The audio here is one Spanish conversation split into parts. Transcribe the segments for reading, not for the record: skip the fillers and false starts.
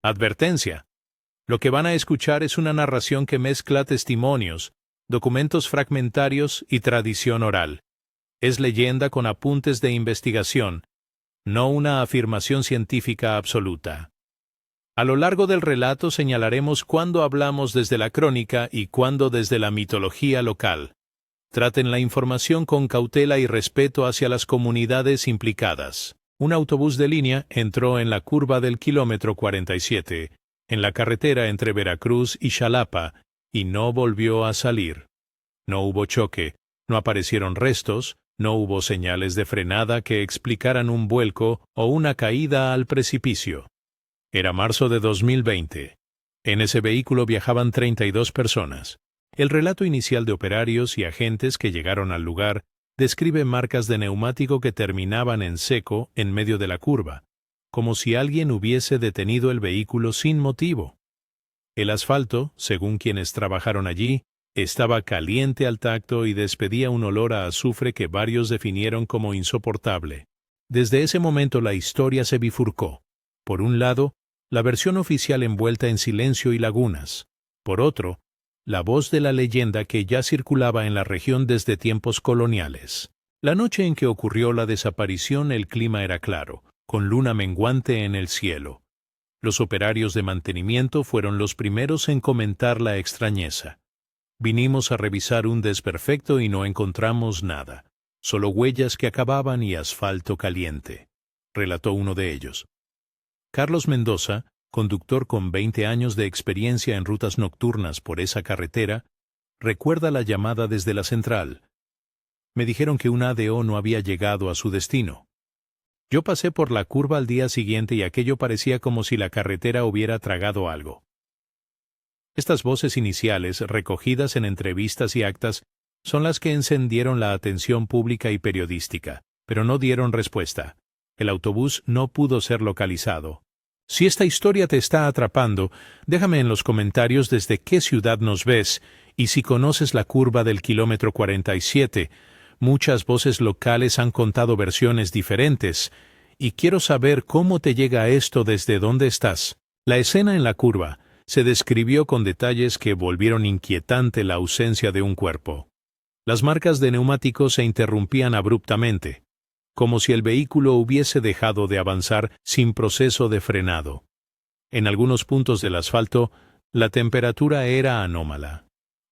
Advertencia. Lo que van a escuchar es una narración que mezcla testimonios, documentos fragmentarios y tradición oral. Es leyenda con apuntes de investigación, no una afirmación científica absoluta. A lo largo del relato señalaremos cuándo hablamos desde la crónica y cuándo desde la mitología local. Traten la información con cautela y respeto hacia las comunidades implicadas. Un autobús de línea entró en la curva del kilómetro 47, en la carretera entre Veracruz y Xalapa, y no volvió a salir. No hubo choque, no aparecieron restos, no hubo señales de frenada que explicaran un vuelco o una caída al precipicio. Era marzo de 2020. En ese vehículo viajaban 32 personas. El relato inicial de operarios y agentes que llegaron al lugar describe marcas de neumático que terminaban en seco en medio de la curva, como si alguien hubiese detenido el vehículo sin motivo. El asfalto, según quienes trabajaron allí, estaba caliente al tacto y despedía un olor a azufre que varios definieron como insoportable. Desde ese momento la historia se bifurcó. Por un lado, la versión oficial envuelta en silencio y lagunas. Por otro, la voz de la leyenda que ya circulaba en la región desde tiempos coloniales. La noche en que ocurrió la desaparición el clima era claro, con luna menguante en el cielo. Los operarios de mantenimiento fueron los primeros en comentar la extrañeza. Vinimos a revisar un desperfecto y no encontramos nada, solo huellas que acababan y asfalto caliente, relató uno de ellos. Carlos Mendoza, conductor con 20 años de experiencia en rutas nocturnas por esa carretera, recuerda la llamada desde la central. Me dijeron que un ADO no había llegado a su destino. Yo pasé por la curva al día siguiente y aquello parecía como si la carretera hubiera tragado algo. Estas voces iniciales, recogidas en entrevistas y actas, son las que encendieron la atención pública y periodística, pero no dieron respuesta. El autobús no pudo ser localizado. Si esta historia te está atrapando, déjame en los comentarios desde qué ciudad nos ves y si conoces la curva del kilómetro 47. Muchas voces locales han contado versiones diferentes, y quiero saber cómo te llega esto desde dónde estás. La escena en la curva se describió con detalles que volvieron inquietante la ausencia de un cuerpo. Las marcas de neumáticos se interrumpían abruptamente, como si el vehículo hubiese dejado de avanzar sin proceso de frenado. En algunos puntos del asfalto, la temperatura era anómala.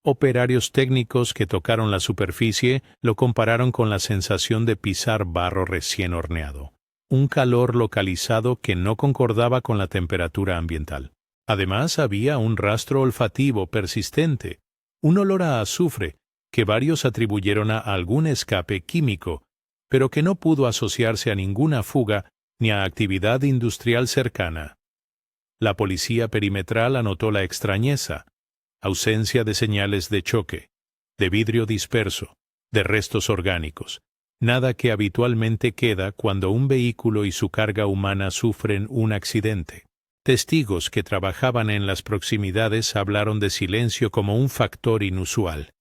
Operarios técnicos que tocaron la superficie lo compararon con la sensación de pisar barro recién horneado, un calor localizado que no concordaba con la temperatura ambiental. Además, había un rastro olfativo persistente, un olor a azufre, que varios atribuyeron a algún escape químico, pero que no pudo asociarse a ninguna fuga ni a actividad industrial cercana. La policía perimetral anotó la extrañeza, ausencia de señales de choque, de vidrio disperso, de restos orgánicos, nada que habitualmente queda cuando un vehículo y su carga humana sufren un accidente. Testigos que trabajaban en las proximidades hablaron de silencio como un factor inusual.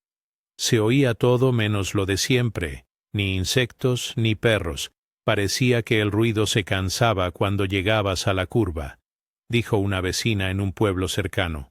Se oía todo menos lo de siempre, ni insectos ni perros. Parecía que el ruido se cansaba cuando llegabas a la curva, dijo una vecina en un pueblo cercano.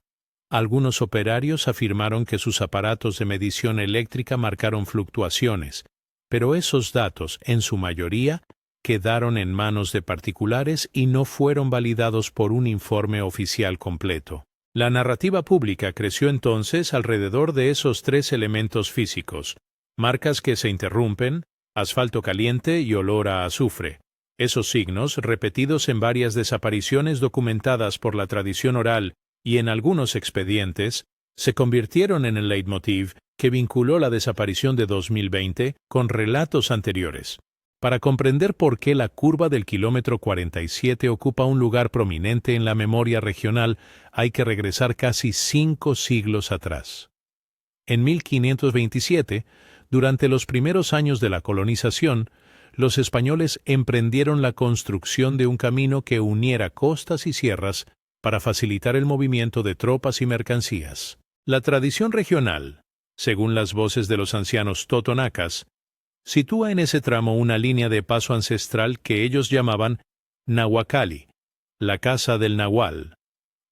Algunos operarios afirmaron que sus aparatos de medición eléctrica marcaron fluctuaciones, pero esos datos, en su mayoría, quedaron en manos de particulares y no fueron validados por un informe oficial completo. La narrativa pública creció entonces alrededor de esos tres elementos físicos: marcas que se interrumpen, asfalto caliente y olor a azufre. Esos signos, repetidos en varias desapariciones documentadas por la tradición oral y en algunos expedientes, se convirtieron en el leitmotiv que vinculó la desaparición de 2020 con relatos anteriores. Para comprender por qué la curva del kilómetro 47 ocupa un lugar prominente en la memoria regional, hay que regresar casi 5 siglos atrás. En 1527, durante los primeros años de la colonización, los españoles emprendieron la construcción de un camino que uniera costas y sierras para facilitar el movimiento de tropas y mercancías. La tradición regional, según las voces de los ancianos totonacas, sitúa en ese tramo una línea de paso ancestral que ellos llamaban Nahuacali, la casa del Nahual,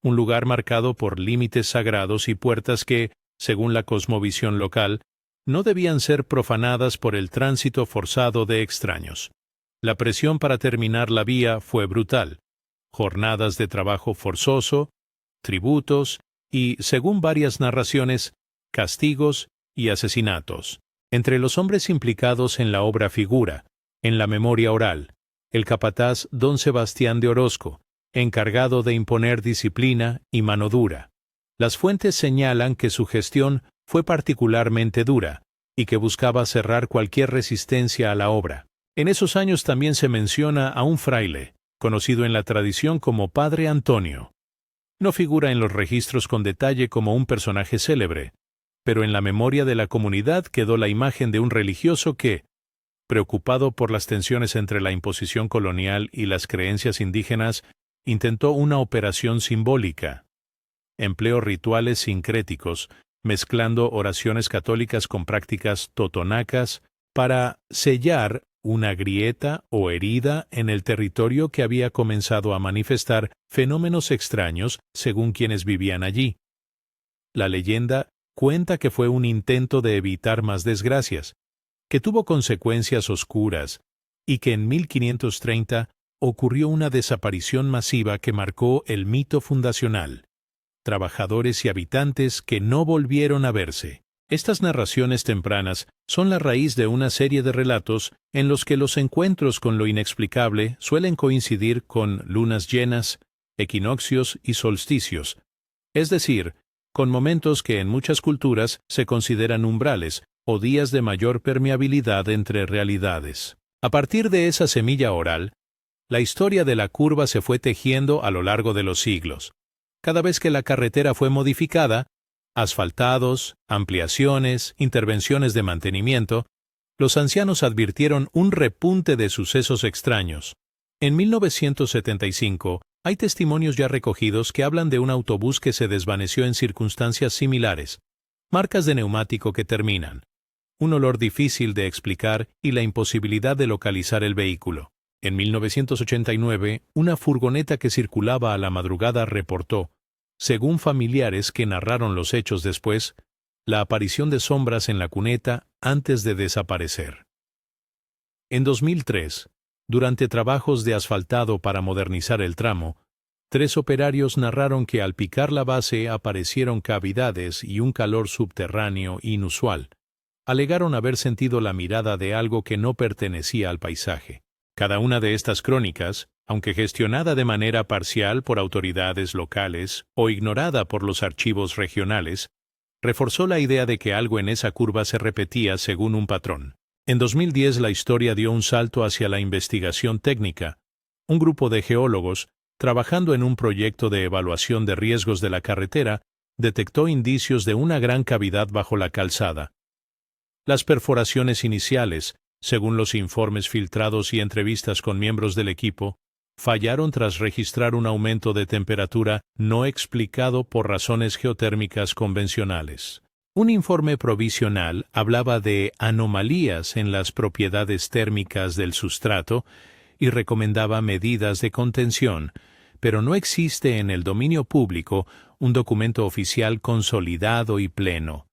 un lugar marcado por límites sagrados y puertas que, según la cosmovisión local, no debían ser profanadas por el tránsito forzado de extraños. La presión para terminar la vía fue brutal. Jornadas de trabajo forzoso, tributos y, según varias narraciones, castigos y asesinatos. Entre los hombres implicados en la obra figura, en la memoria oral, el capataz don Sebastián de Orozco, encargado de imponer disciplina y mano dura. Las fuentes señalan que su gestión fue particularmente dura y que buscaba cerrar cualquier resistencia a la obra. En esos años también se menciona a un fraile, conocido en la tradición como Padre Antonio. No figura en los registros con detalle como un personaje célebre, pero en la memoria de la comunidad quedó la imagen de un religioso que, preocupado por las tensiones entre la imposición colonial y las creencias indígenas, intentó una operación simbólica. Empleó rituales sincréticos, mezclando oraciones católicas con prácticas totonacas, para sellar una grieta o herida en el territorio que había comenzado a manifestar fenómenos extraños según quienes vivían allí. La leyenda cuenta que fue un intento de evitar más desgracias, que tuvo consecuencias oscuras, y que en 1530 ocurrió una desaparición masiva que marcó el mito fundacional. Trabajadores y habitantes que no volvieron a verse. Estas narraciones tempranas son la raíz de una serie de relatos en los que los encuentros con lo inexplicable suelen coincidir con lunas llenas, equinoccios y solsticios, es decir, con momentos que en muchas culturas se consideran umbrales o días de mayor permeabilidad entre realidades. A partir de esa semilla oral, la historia de la curva se fue tejiendo a lo largo de los siglos. Cada vez que la carretera fue modificada, asfaltados, ampliaciones, intervenciones de mantenimiento, los ancianos advirtieron un repunte de sucesos extraños. En 1975, hay testimonios ya recogidos que hablan de un autobús que se desvaneció en circunstancias similares, marcas de neumático que terminan, un olor difícil de explicar y la imposibilidad de localizar el vehículo. En 1989, una furgoneta que circulaba a la madrugada reportó, según familiares que narraron los hechos después, la aparición de sombras en la cuneta antes de desaparecer. En 2003, durante trabajos de asfaltado para modernizar el tramo, 3 operarios narraron que al picar la base aparecieron cavidades y un calor subterráneo inusual. Alegaron haber sentido la mirada de algo que no pertenecía al paisaje. Cada una de estas crónicas, aunque gestionada de manera parcial por autoridades locales o ignorada por los archivos regionales, reforzó la idea de que algo en esa curva se repetía según un patrón. En 2010 la historia dio un salto hacia la investigación técnica. Un grupo de geólogos, trabajando en un proyecto de evaluación de riesgos de la carretera, detectó indicios de una gran cavidad bajo la calzada. Las perforaciones iniciales, según los informes filtrados y entrevistas con miembros del equipo, fallaron tras registrar un aumento de temperatura no explicado por razones geotérmicas convencionales. Un informe provisional hablaba de anomalías en las propiedades térmicas del sustrato y recomendaba medidas de contención, pero no existe en el dominio público un documento oficial consolidado y pleno.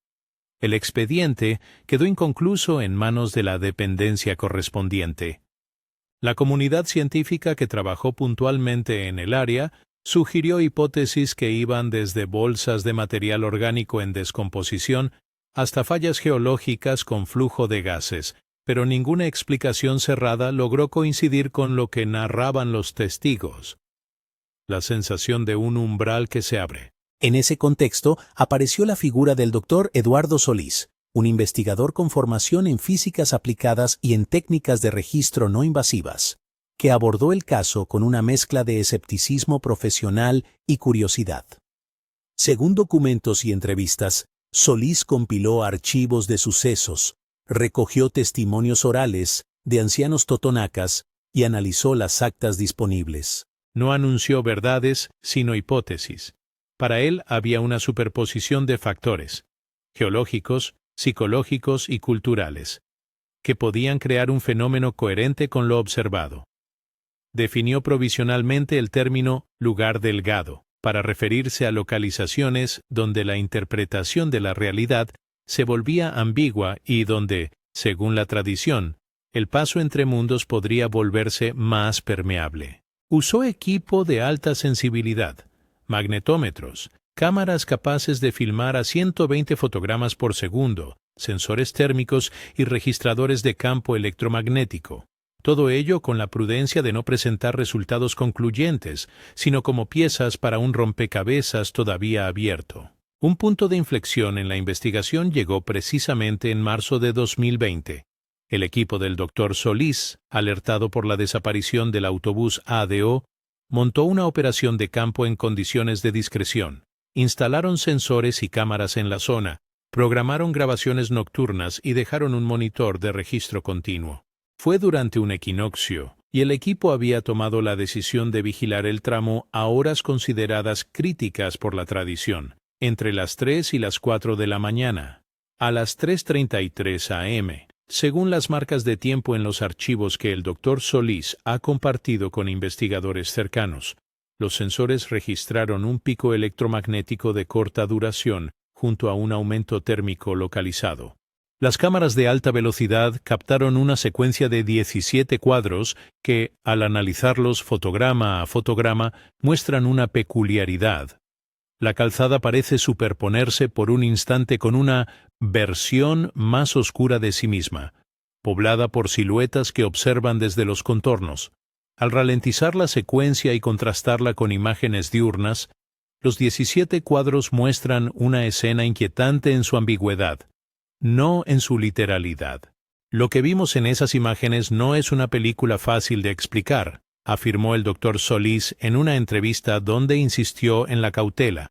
El expediente quedó inconcluso en manos de la dependencia correspondiente. La comunidad científica que trabajó puntualmente en el área sugirió hipótesis que iban desde bolsas de material orgánico en descomposición hasta fallas geológicas con flujo de gases, pero ninguna explicación cerrada logró coincidir con lo que narraban los testigos. La sensación de un umbral que se abre. En ese contexto apareció la figura del Dr. Eduardo Solís, un investigador con formación en físicas aplicadas y en técnicas de registro no invasivas, que abordó el caso con una mezcla de escepticismo profesional y curiosidad. Según documentos y entrevistas, Solís compiló archivos de sucesos, recogió testimonios orales de ancianos totonacas y analizó las actas disponibles. No anunció verdades, sino hipótesis. Para él había una superposición de factores, geológicos, psicológicos y culturales, que podían crear un fenómeno coherente con lo observado. Definió provisionalmente el término lugar delgado. para referirse a localizaciones donde la interpretación de la realidad se volvía ambigua y donde, según la tradición, el paso entre mundos podría volverse más permeable. Usó equipo de alta sensibilidad, magnetómetros, cámaras capaces de filmar a 120 fotogramas por segundo, sensores térmicos y registradores de campo electromagnético. Todo ello con la prudencia de no presentar resultados concluyentes, sino como piezas para un rompecabezas todavía abierto. Un punto de inflexión en la investigación llegó precisamente en marzo de 2020. El equipo del Dr. Solís, alertado por la desaparición del autobús ADO, montó una operación de campo en condiciones de discreción. Instalaron sensores y cámaras en la zona, programaron grabaciones nocturnas y dejaron un monitor de registro continuo. Fue durante un equinoccio, y el equipo había tomado la decisión de vigilar el tramo a horas consideradas críticas por la tradición, entre las 3 y las 4 de la mañana. A las 3:33 am, según las marcas de tiempo en los archivos que el Dr. Solís ha compartido con investigadores cercanos, los sensores registraron un pico electromagnético de corta duración junto a un aumento térmico localizado. Las cámaras de alta velocidad captaron una secuencia de 17 cuadros que, al analizarlos fotograma a fotograma, muestran una peculiaridad. La calzada parece superponerse por un instante con una versión más oscura de sí misma, poblada por siluetas que observan desde los contornos. Al ralentizar la secuencia y contrastarla con imágenes diurnas, los 17 cuadros muestran una escena inquietante en su ambigüedad, no en su literalidad. Lo que vimos en esas imágenes no es una película fácil de explicar, afirmó el Dr. Solís en una entrevista donde insistió en la cautela.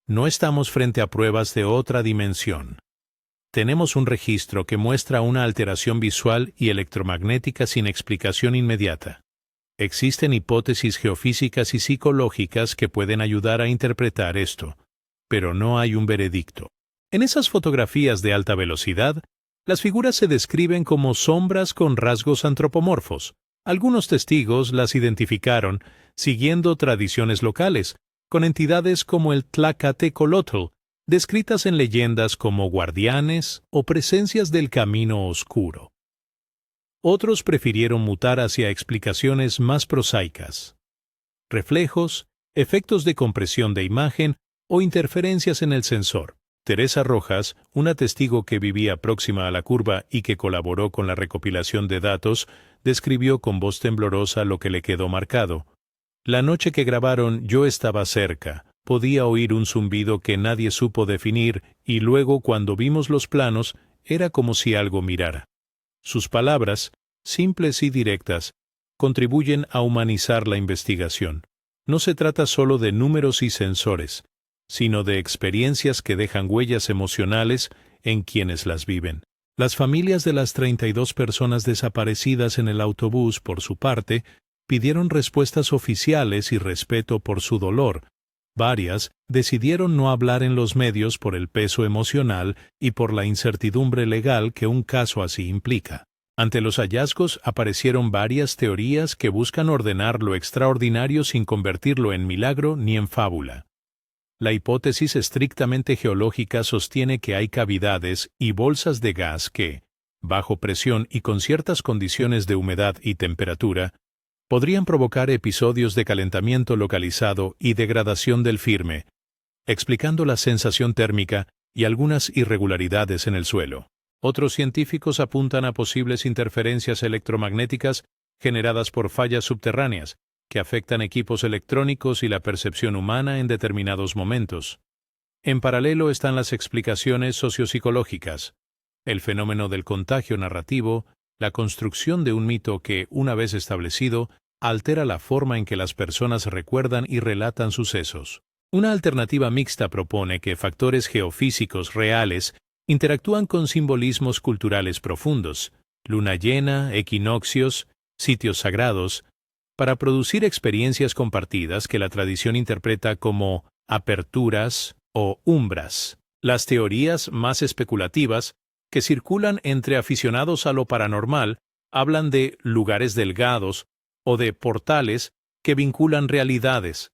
No estamos frente a pruebas de otra dimensión. Tenemos un registro que muestra una alteración visual y electromagnética sin explicación inmediata. Existen hipótesis geofísicas y psicológicas que pueden ayudar a interpretar esto, pero no hay un veredicto. En esas fotografías de alta velocidad, las figuras se describen como sombras con rasgos antropomorfos. Algunos testigos las identificaron siguiendo tradiciones locales, con entidades como el Tlacatecolotl, descritas en leyendas como guardianes o presencias del camino oscuro. Otros prefirieron mutar hacia explicaciones más prosaicas. Reflejos, efectos de compresión de imagen o interferencias en el sensor. Teresa Rojas, una testigo que vivía próxima a la curva y que colaboró con la recopilación de datos, describió con voz temblorosa lo que le quedó marcado. La noche que grabaron yo estaba cerca, podía oír un zumbido que nadie supo definir y luego cuando vimos los planos era como si algo mirara. Sus palabras, simples y directas, contribuyen a humanizar la investigación. No se trata solo de números y sensores, sino de experiencias que dejan huellas emocionales en quienes las viven. Las familias de las 32 personas desaparecidas en el autobús, por su parte, pidieron respuestas oficiales y respeto por su dolor. Varias decidieron no hablar en los medios por el peso emocional y por la incertidumbre legal que un caso así implica. Ante los hallazgos aparecieron varias teorías que buscan ordenar lo extraordinario sin convertirlo en milagro ni en fábula. La hipótesis estrictamente geológica sostiene que hay cavidades y bolsas de gas que, bajo presión y con ciertas condiciones de humedad y temperatura, podrían provocar episodios de calentamiento localizado y degradación del firme, explicando la sensación térmica y algunas irregularidades en el suelo. Otros científicos apuntan a posibles interferencias electromagnéticas generadas por fallas subterráneas, que afectan equipos electrónicos y la percepción humana en determinados momentos. En paralelo están las explicaciones sociopsicológicas, el fenómeno del contagio narrativo, la construcción de un mito que, una vez establecido, altera la forma en que las personas recuerdan y relatan sucesos. Una alternativa mixta propone que factores geofísicos reales interactúan con simbolismos culturales profundos, luna llena, equinoccios, sitios sagrados, para producir experiencias compartidas que la tradición interpreta como aperturas o umbras. Las teorías más especulativas, que circulan entre aficionados a lo paranormal, hablan de lugares delgados o de portales que vinculan realidades.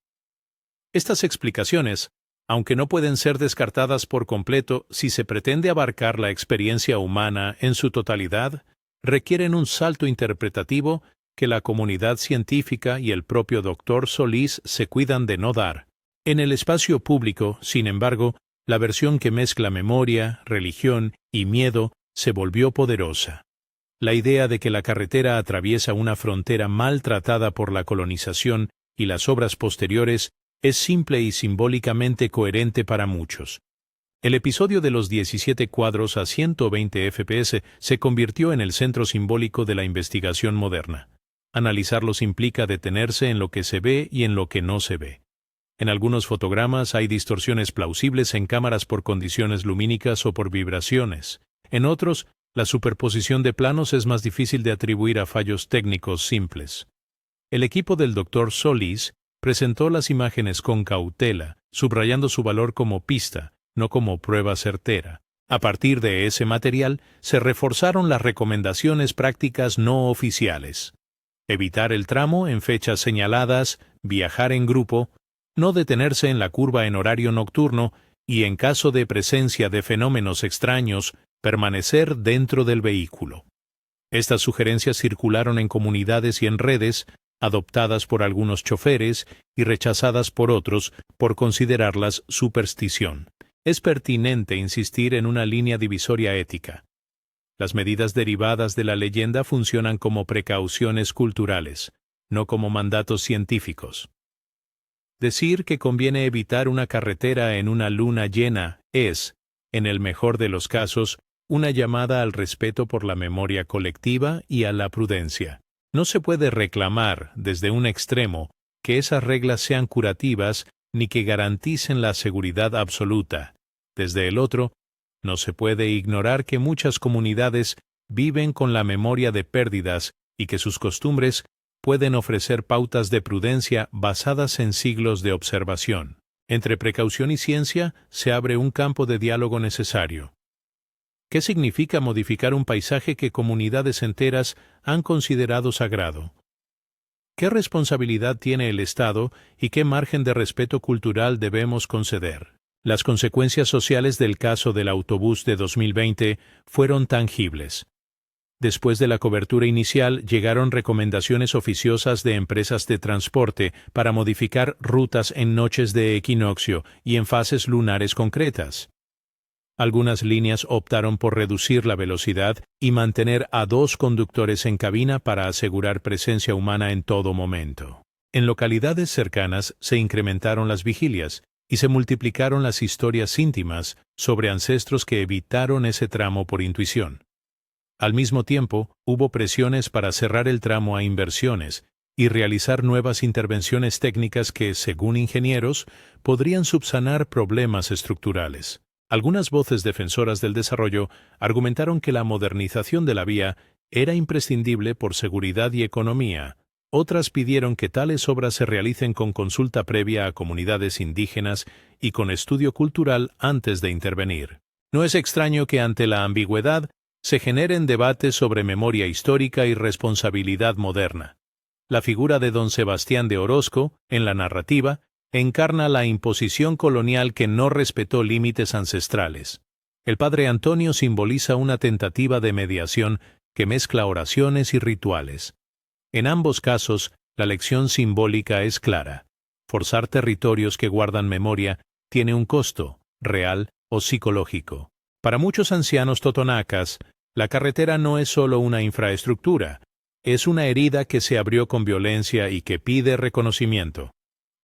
Estas explicaciones, aunque no pueden ser descartadas por completo si se pretende abarcar la experiencia humana en su totalidad, requieren un salto interpretativo que la comunidad científica y el propio Dr. Solís se cuidan de no dar. En el espacio público, sin embargo, la versión que mezcla memoria, religión y miedo se volvió poderosa. La idea de que la carretera atraviesa una frontera maltratada por la colonización y las obras posteriores es simple y simbólicamente coherente para muchos. El episodio de los 17 cuadros a 120 FPS se convirtió en el centro simbólico de la investigación moderna. Analizarlos implica detenerse en lo que se ve y en lo que no se ve. En algunos fotogramas hay distorsiones plausibles en cámaras por condiciones lumínicas o por vibraciones. En otros, la superposición de planos es más difícil de atribuir a fallos técnicos simples. El equipo del Dr. Solís presentó las imágenes con cautela, subrayando su valor como pista, no como prueba certera. A partir de ese material, se reforzaron las recomendaciones prácticas no oficiales. Evitar el tramo en fechas señaladas, viajar en grupo, no detenerse en la curva en horario nocturno y, en caso de presencia de fenómenos extraños, permanecer dentro del vehículo. Estas sugerencias circularon en comunidades y en redes, adoptadas por algunos choferes y rechazadas por otros por considerarlas superstición. Es pertinente insistir en una línea divisoria ética. Las medidas derivadas de la leyenda funcionan como precauciones culturales, no como mandatos científicos. Decir que conviene evitar una carretera en una luna llena es, en el mejor de los casos, una llamada al respeto por la memoria colectiva y a la prudencia. No se puede reclamar, desde un extremo, que esas reglas sean curativas ni que garanticen la seguridad absoluta. Desde el otro, no se puede ignorar que muchas comunidades viven con la memoria de pérdidas y que sus costumbres pueden ofrecer pautas de prudencia basadas en siglos de observación. Entre precaución y ciencia se abre un campo de diálogo necesario. ¿Qué significa modificar un paisaje que comunidades enteras han considerado sagrado? ¿Qué responsabilidad tiene el Estado y qué margen de respeto cultural debemos conceder? Las consecuencias sociales del caso del autobús de 2020 fueron tangibles. Después de la cobertura inicial, llegaron recomendaciones oficiosas de empresas de transporte para modificar rutas en noches de equinoccio y en fases lunares concretas. Algunas líneas optaron por reducir la velocidad y mantener a 2 conductores en cabina para asegurar presencia humana en todo momento. En localidades cercanas se incrementaron las vigilias y se multiplicaron las historias íntimas sobre ancestros que evitaron ese tramo por intuición. Al mismo tiempo, hubo presiones para cerrar el tramo a inversiones y realizar nuevas intervenciones técnicas que, según ingenieros, podrían subsanar problemas estructurales. Algunas voces defensoras del desarrollo argumentaron que la modernización de la vía era imprescindible por seguridad y economía. Otras pidieron que tales obras se realicen con consulta previa a comunidades indígenas y con estudio cultural antes de intervenir. No es extraño que ante la ambigüedad se generen debates sobre memoria histórica y responsabilidad moderna. La figura de don Sebastián de Orozco, en la narrativa, encarna la imposición colonial que no respetó límites ancestrales. El padre Antonio simboliza una tentativa de mediación que mezcla oraciones y rituales. En ambos casos, la lección simbólica es clara. Forzar territorios que guardan memoria tiene un costo, real o psicológico. Para muchos ancianos totonacas, la carretera no es solo una infraestructura, es una herida que se abrió con violencia y que pide reconocimiento.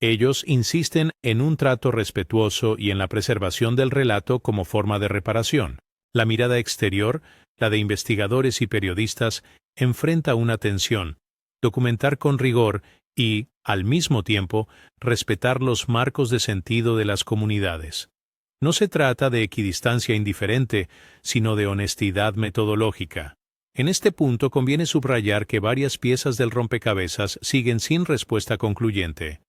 Ellos insisten en un trato respetuoso y en la preservación del relato como forma de reparación. La mirada exterior, la de investigadores y periodistas, enfrenta una tensión: documentar con rigor y, al mismo tiempo, respetar los marcos de sentido de las comunidades. No se trata de equidistancia indiferente, sino de honestidad metodológica. En este punto conviene subrayar que varias piezas del rompecabezas siguen sin respuesta concluyente.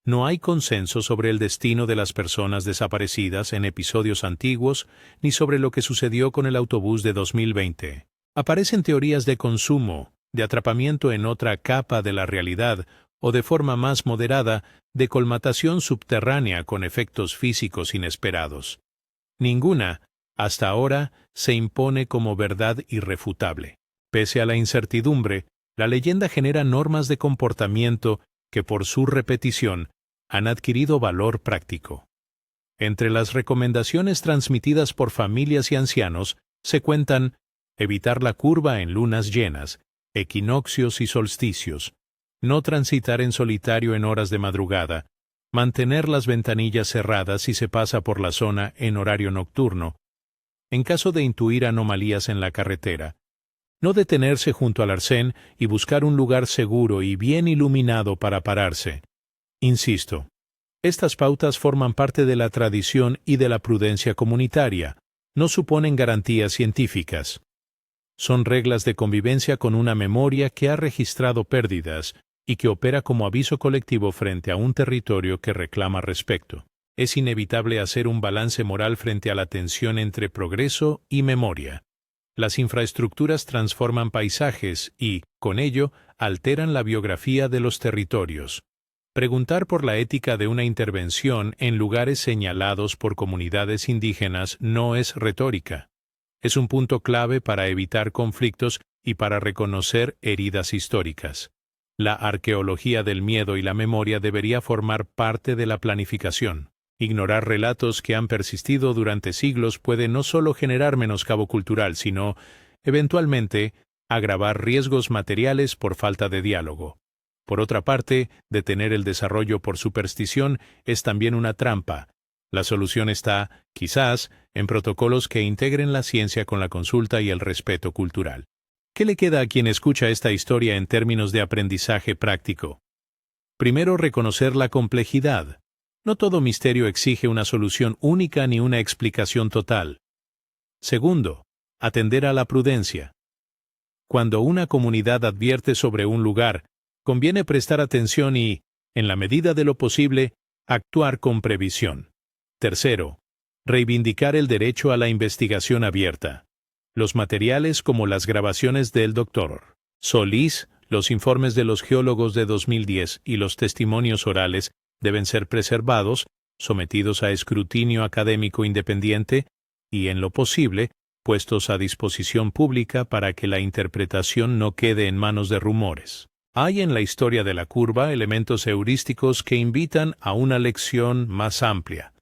No hay consenso sobre el destino de las personas desaparecidas en episodios antiguos, ni sobre lo que sucedió con el autobús de 2020. Aparecen teorías de consumo, de atrapamiento en otra capa de la realidad, o de forma más moderada, de colmatación subterránea con efectos físicos inesperados. Ninguna, hasta ahora, se impone como verdad irrefutable. Pese a la incertidumbre, la leyenda genera normas de comportamiento que por su repetición han adquirido valor práctico. Entre las recomendaciones transmitidas por familias y ancianos se cuentan evitar la curva en lunas llenas, equinoccios y solsticios, no transitar en solitario en horas de madrugada, mantener las ventanillas cerradas si se pasa por la zona en horario nocturno, en caso de intuir anomalías en la carretera, no detenerse junto al arcén y buscar un lugar seguro y bien iluminado para pararse. Insisto, estas pautas forman parte de la tradición y de la prudencia comunitaria, no suponen garantías científicas. Son reglas de convivencia con una memoria que ha registrado pérdidas y que opera como aviso colectivo frente a un territorio que reclama respeto. Es inevitable hacer un balance moral frente a la tensión entre progreso y memoria. Las infraestructuras transforman paisajes y, con ello, alteran la biografía de los territorios. Preguntar por la ética de una intervención en lugares señalados por comunidades indígenas no es retórica. Es un punto clave para evitar conflictos y para reconocer heridas históricas. La arqueología del miedo y la memoria debería formar parte de la planificación. Ignorar relatos que han persistido durante siglos puede no solo generar menoscabo cultural, sino, eventualmente, agravar riesgos materiales por falta de diálogo. Por otra parte, detener el desarrollo por superstición es también una trampa. La solución está, quizás, en protocolos que integren la ciencia con la consulta y el respeto cultural. ¿Qué le queda a quien escucha esta historia en términos de aprendizaje práctico? Primero, reconocer la complejidad. No todo misterio exige una solución única ni una explicación total. Segundo, atender a la prudencia. Cuando una comunidad advierte sobre un lugar, conviene prestar atención y, en la medida de lo posible, actuar con previsión. Tercero, reivindicar el derecho a la investigación abierta. Los materiales como las grabaciones del Dr. Solís, los informes de los geólogos de 2010 y los testimonios orales deben ser preservados, sometidos a escrutinio académico independiente y, en lo posible, puestos a disposición pública para que la interpretación no quede en manos de rumores. Hay en la historia de la curva elementos heurísticos que invitan a una lección más amplia.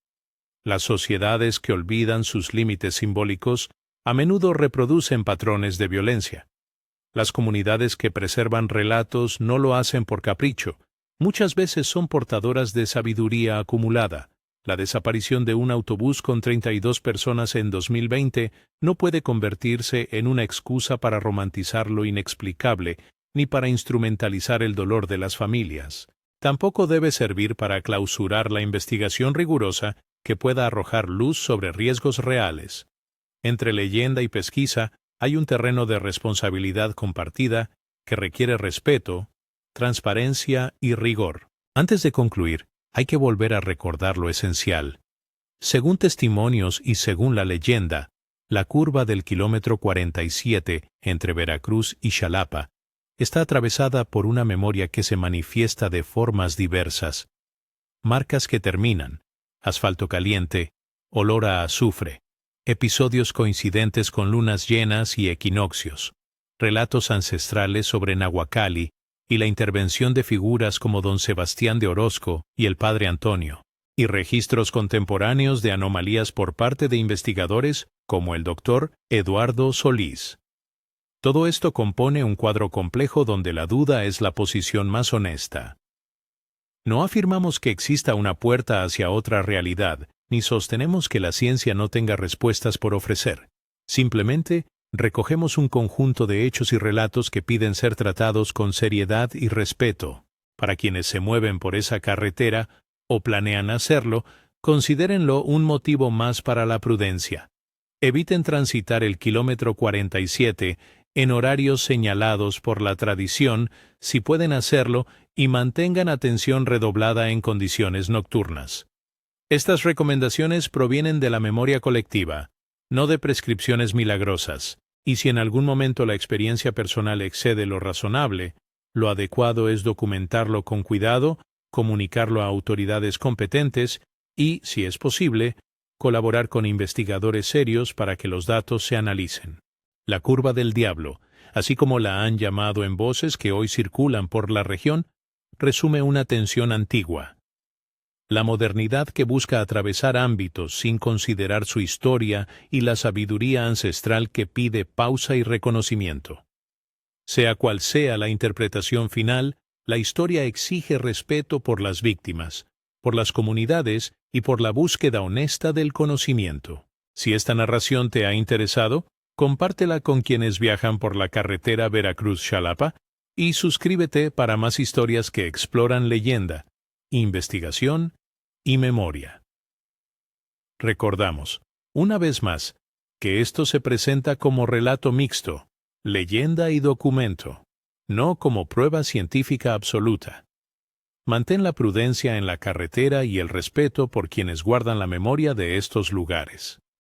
Las sociedades que olvidan sus límites simbólicos a menudo reproducen patrones de violencia. Las comunidades que preservan relatos no lo hacen por capricho. Muchas veces son portadoras de sabiduría acumulada. La desaparición de un autobús con 32 personas en 2020 no puede convertirse en una excusa para romantizar lo inexplicable, ni para instrumentalizar el dolor de las familias. Tampoco debe servir para clausurar la investigación rigurosa que pueda arrojar luz sobre riesgos reales. Entre leyenda y pesquisa hay un terreno de responsabilidad compartida que requiere respeto, transparencia y rigor. Antes de concluir, hay que volver a recordar lo esencial. Según testimonios y según la leyenda, la curva del kilómetro 47 entre Veracruz y Xalapa está atravesada por una memoria que se manifiesta de formas diversas. Marcas que terminan, asfalto caliente, olor a azufre, episodios coincidentes con lunas llenas y equinoccios, relatos ancestrales sobre Nahuacali y la intervención de figuras como don Sebastián de Orozco y el padre Antonio, y registros contemporáneos de anomalías por parte de investigadores como el Dr. Eduardo Solís. Todo esto compone un cuadro complejo donde la duda es la posición más honesta. No afirmamos que exista una puerta hacia otra realidad, ni sostenemos que la ciencia no tenga respuestas por ofrecer. Simplemente, recogemos un conjunto de hechos y relatos que piden ser tratados con seriedad y respeto. Para quienes se mueven por esa carretera, o planean hacerlo, considérenlo un motivo más para la prudencia. Eviten transitar el kilómetro 47 en horarios señalados por la tradición, si pueden hacerlo, y mantengan atención redoblada en condiciones nocturnas. Estas recomendaciones provienen de la memoria colectiva, no de prescripciones milagrosas, y si en algún momento la experiencia personal excede lo razonable, Lo adecuado es documentarlo con cuidado, comunicarlo a autoridades competentes y, si es posible, colaborar con investigadores serios para que los datos se analicen. La curva del diablo, así como la han llamado en voces que hoy circulan por la región, resume una tensión antigua. La modernidad que busca atravesar ámbitos sin considerar su historia y la sabiduría ancestral que pide pausa y reconocimiento. Sea cual sea la interpretación final, la historia exige respeto por las víctimas, por las comunidades y por la búsqueda honesta del conocimiento. Si esta narración te ha interesado, compártela con quienes viajan por la carretera Veracruz-Xalapa y suscríbete para más historias que exploran leyenda, investigación y memoria. Recordamos, una vez más, que esto se presenta como relato mixto, leyenda y documento, no como prueba científica absoluta. Mantén la prudencia en la carretera y el respeto por quienes guardan la memoria de estos lugares.